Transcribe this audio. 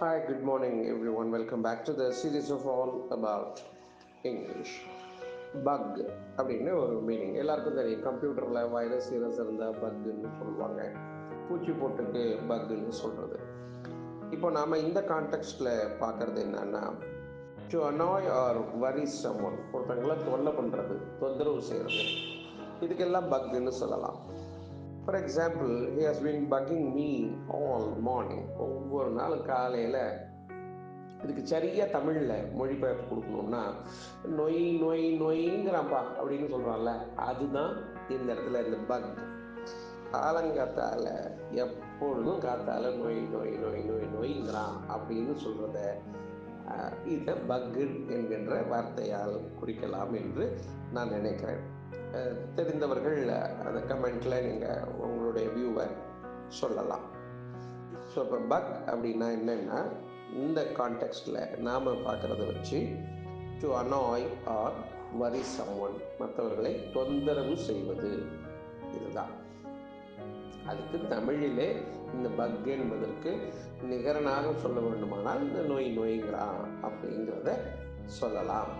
Hi, good morning, everyone. Welcome back to the series of all about English. Buck அப்படின்னு ஒரு meaning எல்லாருக்கும் தெரியும். கம்ப்யூட்டரில் வைரஸ் கீரஸ் இருந்தால் பக்குன்னு சொல்லுவாங்க. பூச்சி போட்டுக்கு பக்குன்னு சொல்கிறது. இப்போ நாம் இந்த கான்டெக்ஸ்டில் பார்க்குறது என்னன்னா, to annoy or worry someone, ஒருத்தங்களை தொல்லை பண்ணுறது, தொந்தரவு செய்கிறது, இதுக்கெல்லாம் பக்குன்னு சொல்லலாம். For example, he has been bugging me all morning. ஒவ்வொரு நாளும் காலையில் இதுக்கு சரியாக தமிழில் மொழிபெயர்ப்பு கொடுக்கணும்னா, நொய் நொய் நொய்ங்கிறான்ப்பா அப்படின்னு சொல்கிறான்ல, அதுதான் இந்த இடத்துல இந்த பக். காலங்காத்தால எப்பொழுதும் காத்தால நொய் நொய் நொய் நொய் நொய்ங்கிறான் அப்படின்னு சொல்கிறத இதை பக்கு என்கின்ற வார்த்தையால் குறிக்கலாம் என்று நான் நினைக்கிறேன். தெரிந்தவர்கள் அந்த கமெண்ட்டில் நீங்கள் உங்களுடைய வியூவை சொல்லலாம். ஸோ இப்போ பக் அப்படின்னா என்னென்னா, இந்த கான்டெக்ஸ்டில் நாம் பார்க்குறத வச்சு to annoy or worry someone, மற்றவர்களை தொந்தரவு செய்வது, இதுதான். அதுக்கு தமிழிலே இந்த பக் என்பதற்கு நிகரனாக சொல்ல வேண்டுமானால் இந்த நொய் நொய்ங்கிறான் அப்படிங்கிறத சொல்லலாம்.